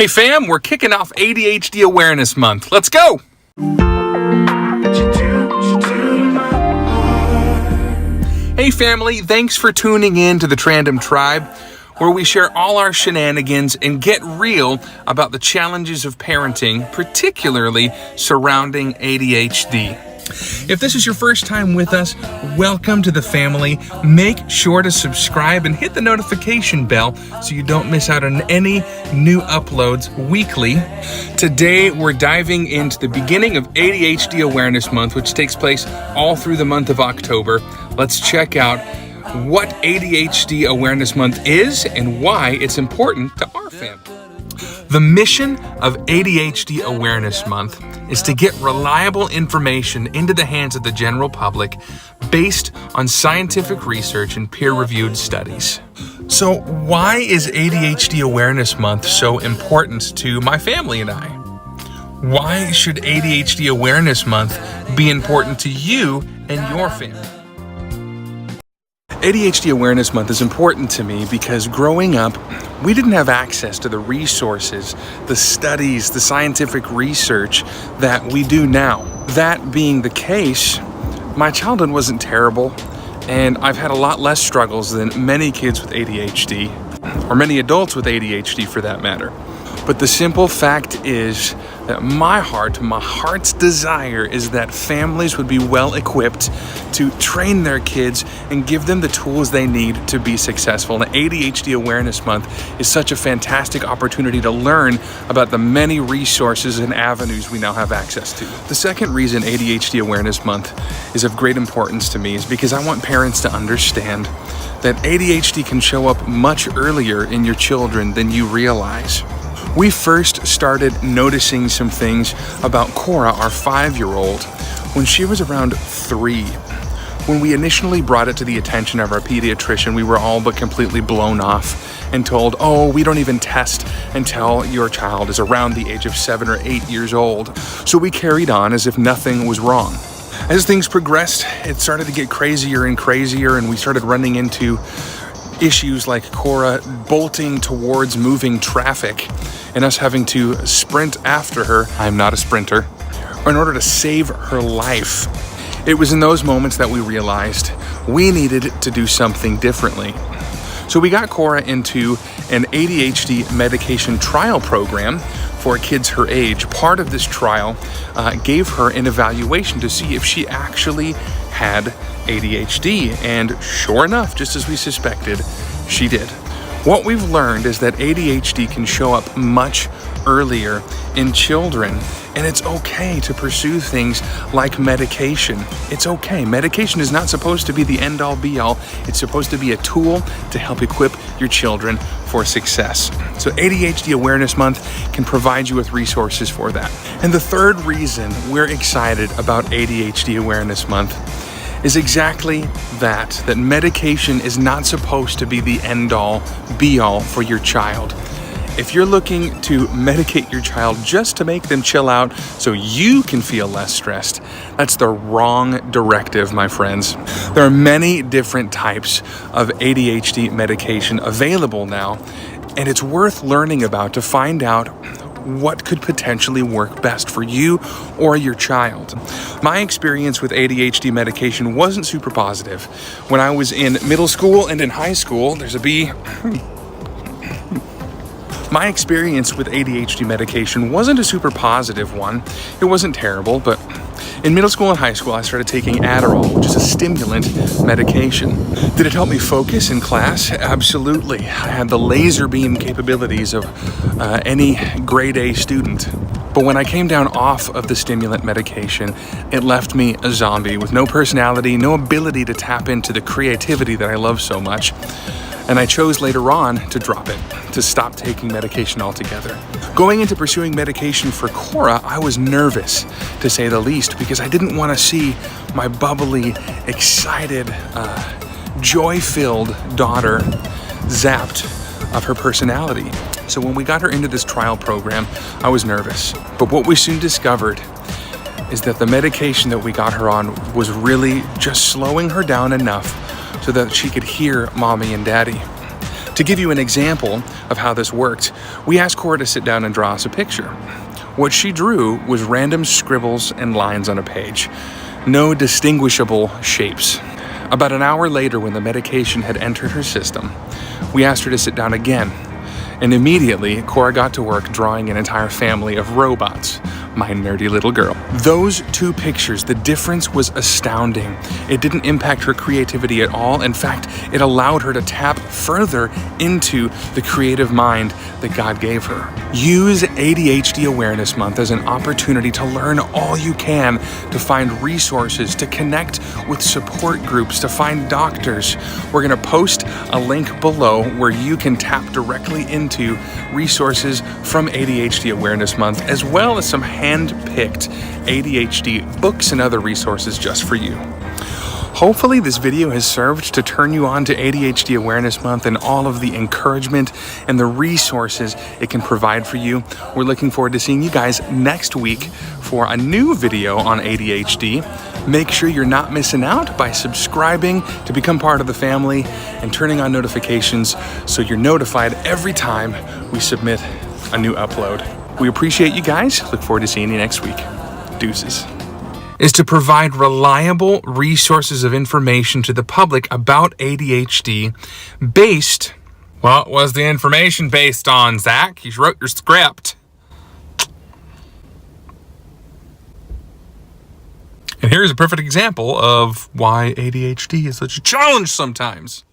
Hey fam, we're kicking off ADHD Awareness Month. Let's go! Hey family, thanks for tuning in to the Trandom Tribe, where we share all our shenanigans and get real about the challenges of parenting, particularly surrounding ADHD. If this is your first time with us, welcome to the family. Make sure to subscribe and hit the notification bell so you don't miss out on any new uploads weekly. Today, we're diving into the beginning of ADHD Awareness Month, which takes place all through the month of October. Let's check out what ADHD Awareness Month is and why it's important to our family. The mission of ADHD Awareness Month is to get reliable information into the hands of the general public based on scientific research and peer-reviewed studies. So why is ADHD Awareness Month so important to my family and I? Why should ADHD Awareness Month be important to you and your family? ADHD Awareness Month is important to me because growing up, we didn't have access to the resources, the studies, the scientific research that we do now. That being the case, my childhood wasn't terrible, and I've had a lot less struggles than many kids with ADHD, or many adults with ADHD for that matter. But the simple fact is that my heart's desire is that families would be well equipped to train their kids and give them the tools they need to be successful. And ADHD Awareness Month is such a fantastic opportunity to learn about the many resources and avenues we now have access to. The second reason ADHD Awareness Month is of great importance to me is because I want parents to understand that ADHD can show up much earlier in your children than you realize. We first started noticing some things about Cora, our 5-year-old, when she was around 3. When we initially brought it to the attention of our pediatrician, we were all but completely blown off and told, oh, we don't even test until your child is around the age of 7 or 8 years old. So we carried on as if nothing was wrong. As things progressed, it started to get crazier and crazier, and we started running into issues like Cora bolting towards moving traffic and us having to sprint after her. I'm not a sprinter. In order to save her life. It was in those moments that we realized we needed to do something differently. So we got Cora into an ADHD medication trial program for kids her age. Part of this trial gave her an evaluation to see if she actually had ADHD, and sure enough, just as we suspected, she did. What we've learned is that ADHD can show up much earlier in children, and it's okay to pursue things like medication. It's okay. Medication is not supposed to be the end-all be-all. It's supposed to be a tool to help equip your children for success. So ADHD Awareness Month can provide you with resources for that. And the third reason we're excited about ADHD Awareness Month is exactly that medication is not supposed to be the end-all be-all for your child. If you're looking to medicate your child just to make them chill out so you can feel less stressed, that's the wrong directive, my friends. There are many different types of ADHD medication available now, and it's worth learning about to find out what could potentially work best for you or your child. My experience with ADHD medication wasn't super positive. When I was in middle school and in high school, my experience with ADHD medication wasn't a super positive one. It wasn't terrible, but in middle school and high school, I started taking Adderall, which is a stimulant medication. Did it help me focus in class? Absolutely. I had the laser beam capabilities of any grade A student. But when I came down off of the stimulant medication, it left me a zombie with no personality, no ability to tap into the creativity that I love so much. And I chose later on to drop it, to stop taking medication altogether. Going into pursuing medication for Cora, I was nervous, to say the least, because I didn't want to see my bubbly, excited, joy-filled daughter zapped of her personality. So when we got her into this trial program, I was nervous. But what we soon discovered is that the medication that we got her on was really just slowing her down enough so that she could hear mommy and daddy. To give you an example of how this worked, we asked Cora to sit down and draw us a picture. What she drew was random scribbles and lines on a page. No distinguishable shapes. About an hour later, when the medication had entered her system, we asked her to sit down again. And immediately, Cora got to work drawing an entire family of robots. My nerdy little girl. Those two pictures, the difference was astounding. It didn't impact her creativity at all. In fact, it allowed her to tap further into the creative mind that God gave her. Use ADHD Awareness Month as an opportunity to learn all you can, to find resources, to connect with support groups, to find doctors. We're going to post a link below where you can tap directly into resources from ADHD Awareness Month, as well as some hand-picked ADHD books and other resources just for you. Hopefully this video has served to turn you on to ADHD Awareness Month and all of the encouragement and the resources it can provide for you. We're looking forward to seeing you guys next week for a new video on ADHD. Make sure you're not missing out by subscribing to become part of the family and turning on notifications so you're notified every time we submit a new upload. We appreciate you guys. Look forward to seeing you next week. Deuces. Is to provide reliable resources of information to the public about ADHD based... What was the information based on, Zach? You wrote your script. And here's a perfect example of why ADHD is such a challenge sometimes.